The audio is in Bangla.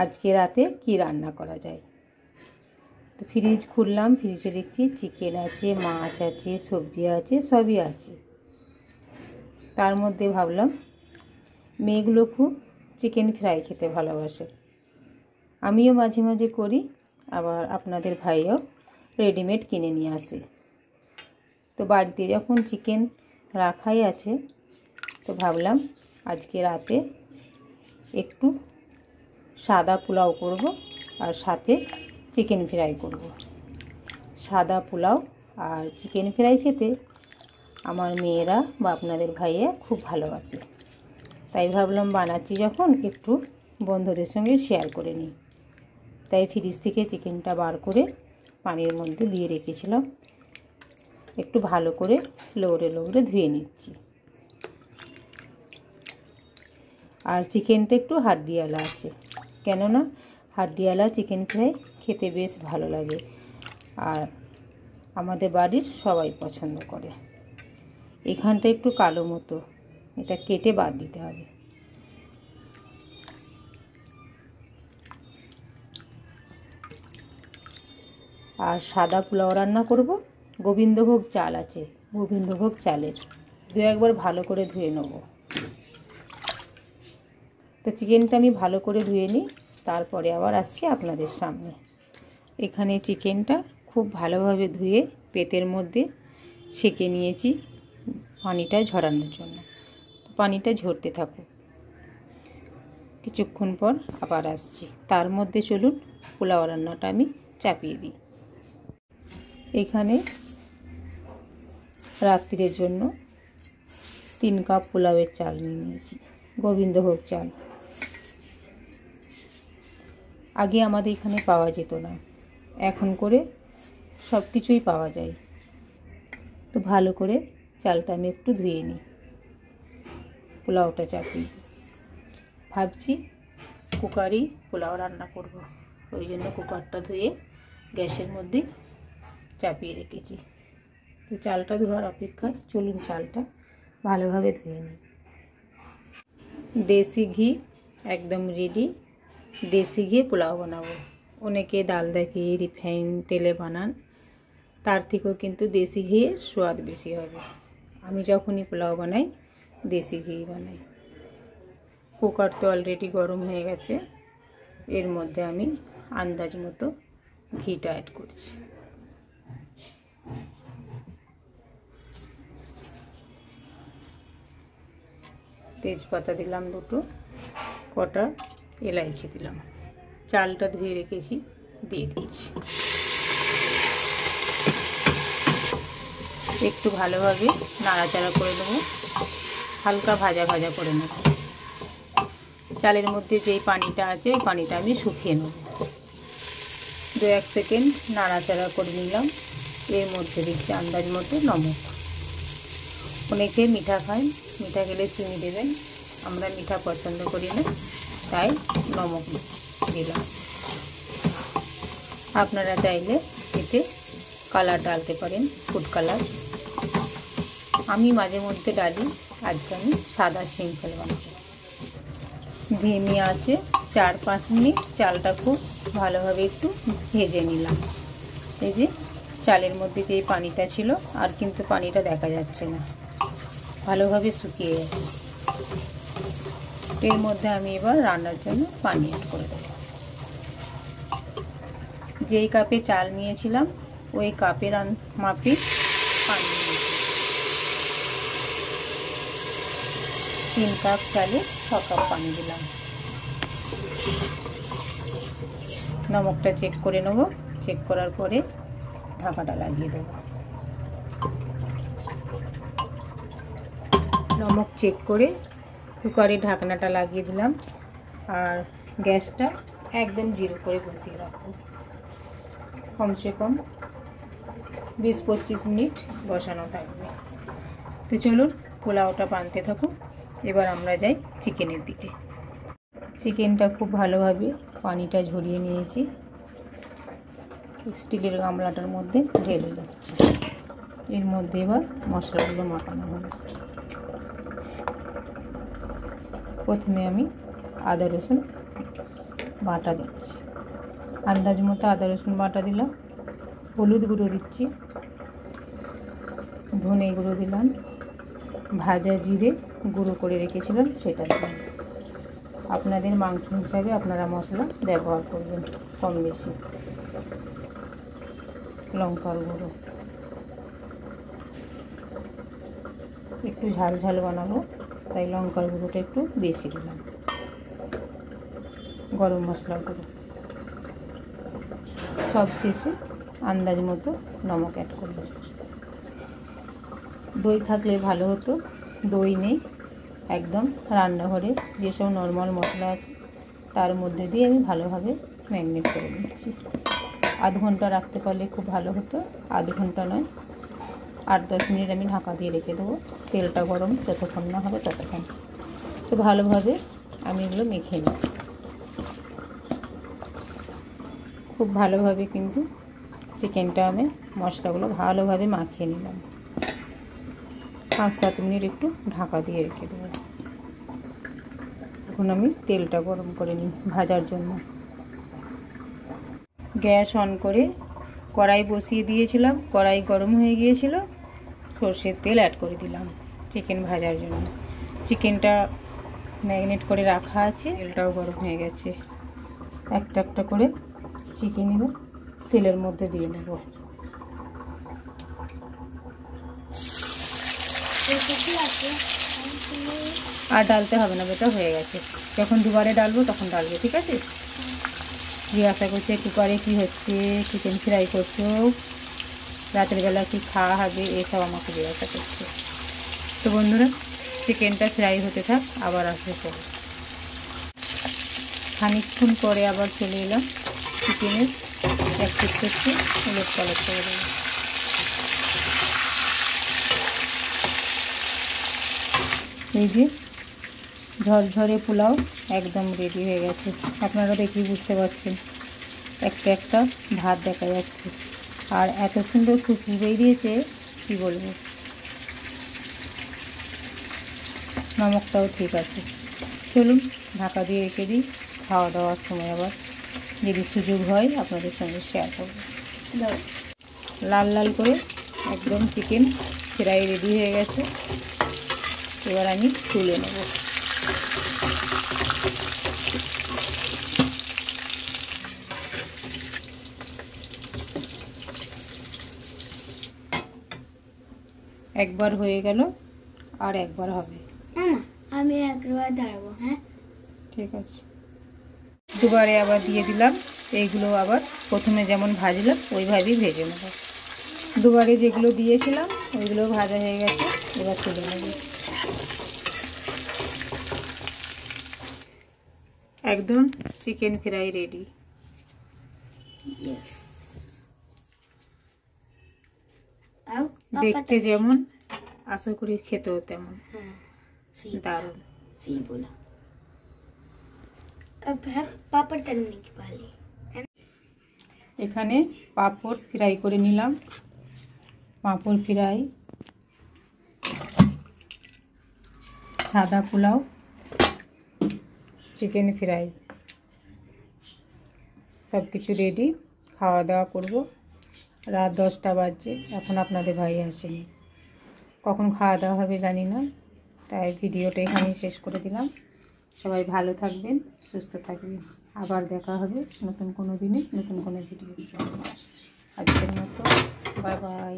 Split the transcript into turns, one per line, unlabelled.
আজকে রাতে কি রান্না করা যায়। তো ফ্রিজ খুললাম, ফ্রিজে দেখছি চিকেন আছে, মাছ আছে, সবজি আছে, সবই আছে। তার মধ্যে ভাবলাম মেয়েগুলো খুব চিকেন ফ্রাই খেতে ভালোবাসে, আমিও মাঝে মাঝে করি, আবার আপনাদের ভাইও রেডিমেড কিনে নিয়ে আসে। তো বাড়িতে যখন চিকেন রাখাই আছে, তো ভাবলাম আজকে রাতে একটু সাদা পোলাও করব আর সাথে চিকেন ফ্রাই করব। সাদা পোলাও আর চিকেন ফ্রাই খেতে আমার মেয়েরা বা আপনাদের ভাইয়া খুব ভালোবাসে, তাই ভাবলাম বানাচ্ছি যখন একটু বন্ধুদের সঙ্গে শেয়ার করে নিই। তাই ফ্রিজ থেকে চিকেনটা বার করে পানির মধ্যে দিয়ে রেখেছিলাম, একটু ভালো করে লৌড়ে ধুয়ে নিচ্ছি। আর চিকেনটা একটু হাড্ডিওয়ালা আছে, কেননা হাড্ডিওয়ালা চিকেন ফ্রাই খেতে বেশ ভালো লাগে আর আমাদের বাড়ির সবাই পছন্দ করে। এখানটা একটু কালো মতো, এটা কেটে বাদ দিতে হবে। আর সাদা পোলাও রান্না করব, গোবিন্দভোগ চাল আছে, গোবিন্দভোগ চালের দু একবার ভালো করে ধুয়ে নেব। তো চিকেনটা আমি ভালো করে ধুয়ে নিই, তারপরে আবার আসছি আপনাদের সামনে। এখানে চিকেনটা খুব ভালোভাবে ধুয়ে পেতের মধ্যে ছেঁকে নিয়েছি পানিটা ঝরানোর জন্য। তো পানিটা ঝরতে থাকুক, কিছুক্ষণ পর আবার আসছি। তার মধ্যে চলুন পোলাও রান্নাটা আমি চাপিয়ে দিই। এখানে রাত্রির জন্য 3 কাপ পোলাওয়ের চাল নিয়ে নিয়েছি, গোবিন্দভোগ চাল। আগে আমাদের এখানে পাওয়া যেত না, এখন করে সব কিছুই পাওয়া যায়। তো ভালো করে চালটা আমি একটু ধুয়ে নিই, পোলাওটা চাপিয়ে ভাবছি কুকারেই পোলাও রান্না করব, ওই জন্য কুকারটা ধুয়ে গ্যাসের মধ্যে চাপিয়ে রেখেছি। তো চালটা ধোয়ার অপেক্ষায় চলুন চালটা ভালোভাবে ধুয়ে নিই। দেশি ঘি একদম রেডি, দেশি ঘি পোলাও বানাবো। অনেকে ডালদা ঘি রিফাইন তেলে বানান, তার থেকেও কিন্তু দেশি ঘিয়ের স্বাদ বেশি হবে। আমি যখনই পোলাও বানাই দেশি ঘি বানাই। কুকার তো অলরেডি গরম হয়ে গেছে, এর মধ্যে আমি আন্দাজ মতো ঘিটা অ্যাড করছি। তেজপাতা দিলাম 2টো, কটা এলাইচি দিলাম। চালটা ধুয়ে রেখেছি, দিয়ে দিচ্ছি। একটু ভালোভাবে নাড়াচাড়া করে দেবো, হালকা ভাজা ভাজা করে নেব। চালের মধ্যে যেই পানিটা আছে ওই পানিটা আমি শুকিয়ে নেব। 2-1 সেকেন্ড নাড়াচাড়া করে নিলাম। এর মধ্যে দিচ্ছি আন্দাজ মতো নমক। অনেকে মিঠা খায়, মিঠা খেলে চিনি দেবেন, আমরা মিঠা পছন্দ করি না, তাই নমক দিলাম। আপনারা চাইলে এতে কালার ডালতে পারেন, ফুড কালার। আমি মাঝে মধ্যে ডালি, আজকে আমি সাদা সিম্পল বানাবো। ধিমি আছে 4-5 মিনিট চালটা খুব ভালোভাবে একটু ভেজে নিলাম। এই যে চালের মধ্যে যেই পানিটা ছিল আর কিন্তু পানিটা দেখা যাচ্ছে না, ভালোভাবে শুকিয়ে গেছে। এর মধ্যে আমি এবার রান্নার জন্য পানি অ্যাড করে দেব। যেই কাপে চাল নিয়েছিলাম ওই কাপের মাপে পানি নিয়েছি। 3 কাপ চালে 6 কাপ পানি দিলাম। নমকটা চেক করে নেব, চেক করার পরে ঢাকাটা লাগিয়ে দেব। নমক চেক করে কুকারে ঢাকনাটা লাগিয়ে দিলাম আর গ্যাসটা একদম 0 করে বসিয়ে রাখবো। কমসে কম 20-25 মিনিট বসানো থাকবে। তো চলুন পোলাওটা বানতে থাকুক, এবার আমরা যাই চিকেনের দিকে। চিকেনটা খুব ভালোভাবে পানিটা ঝরিয়ে নিয়েছি, স্টিলের গামলাটার মধ্যে ঢেলে দিচ্ছি। এর মধ্যে এবার মশলাগুলো মাখানো হবে। প্রথমে আমি আদা রসুন বাটা দিচ্ছি, আন্দাজ মতো আদা রসুন বাটা দিলাম, হলুদ গুঁড়ো দিচ্ছি, ধনে গুঁড়ো দিলাম, ভাজা জিরে গুঁড়ো করে রেখেছিলাম সেটা দিলাম। আপনাদের মাংস হিসাবে আপনারা মশলা ব্যবহার করবেন কম বেশি। লঙ্কার গুঁড়ো, একটু ঝাল ঝাল বানাবো তাই লঙ্কার গুঁড়োটা একটু বেশি দিলাম। গরম মশলার গুঁড়ো, সব শেষে আন্দাজ মতো নমক অ্যাড করব। দই থাকলে ভালো হতো, দই নেই, একদম রান্নাঘরে যেসব নর্মাল মশলা আছে তার মধ্যে দিয়ে আমি ভালোভাবে ম্যারিনেট করে নিচ্ছি। আধ ঘন্টা রাখতে পারলে খুব ভালো হতো, আধ ঘন্টা নয় 8-10 মিনিট আমি ঢাকা দিয়ে রেখে দেবো। তেলটা গরম যতক্ষণ না হবে ততক্ষণ। তো ভালোভাবে আমি এগুলো মেখে নিই, খুব ভালোভাবে কিন্তু চিকেনটা আমি মশলাগুলো ভালোভাবে মাখিয়ে নিলাম। 5-7 মিনিট একটু ঢাকা দিয়ে রেখে দেবো। এখন আমি তেলটা গরম করে নিই ভাজার জন্য। গ্যাস অন করে কড়াই বসিয়ে দিয়েছিলাম, কড়াই গরম হয়ে গিয়েছিল, সর্ষের তেল অ্যাড করে দিলাম চিকেন ভাজার জন্য। চিকেনটা ম্যারিনেট করে রাখা আছে, তেলটাও গরম হয়ে গেছে। একটা একটা করে চিকেন এবার তেলের মধ্যে দিয়ে নেব। আর ডালতে হবে না, বেটা হয়ে গেছে। যখন দুবারে ডালবো তখন ডালবো, ঠিক আছে? জিজ্ঞাসা করছে কুকারে কি হচ্ছে, চিকেন ফ্রাই করছো, রাতের বেলা কি খাওয়া হবে, এসব আমাকে জিজ্ঞাসা করছে। তো বন্ধুরা চিকেনটা ফ্রাই হতে থাক, আবার আসবে পরে। খানিকক্ষণ পরে আবার চলে এলাম চিকেনের এক পিস করছি, উলট পালট করে দেবো। এই যে ঝরঝরে পোলাও একদম রেডি হয়ে গেছে। আপনারা দেখেই বুঝতে পারছেন, একটা একটা ভাত দেখা যাচ্ছে, আর এত সুন্দর খুশবু বেরিয়েছে কি বলবো। নমকটাও ঠিক আছে। চলুন ঢাকা দিয়ে রেখে দিই, খাওয়া দাওয়ার সময় আবার যদি সুযোগ হয় আপনাদের সঙ্গে শেয়ার করব। লাল লাল করে একদম চিকেন ফ্রাই রেডি হয়ে গেছে, এবার আমি তুলে নেব। একবার হয়ে গেল, আর একবার হবে।
আমি একবার দাঁড়াবো। হ্যাঁ
ঠিক আছে। দুবারে আবার দিয়ে দিলাম। এইগুলো আবার প্রথমে যেমন ভাজলাম ওইভাবেই ভেজে নেব। দুবারে যেগুলো দিয়েছিলাম ওইগুলো ভাজা হয়ে গেছে, এবার তুলে নেব। একদম চিকেন ফ্রাই রেডি। দেখতে যেমন, আশা করি খেতেও তেমন দারুণ। এখানে পাঁপড় ফ্রাই করে নিলাম, পাঁপড় ফ্রাই, সাদা পোলাও, চিকেন ফ্রাই, সব কিছু রেডি। খাওয়া দাওয়া করব। রাত 10টা বাজছে, এখন আপনাদের ভাই আসেনি, কখন খাওয়া দাওয়া হবে জানি না, তাই ভিডিওটা এখানেই শেষ করে দিলাম। সবাই ভালো থাকবেন, সুস্থ থাকবেন, আবার দেখা হবে নতুন কোনো দিনে নতুন কোনো ভিডিও। আজকের মতো বাই বাই।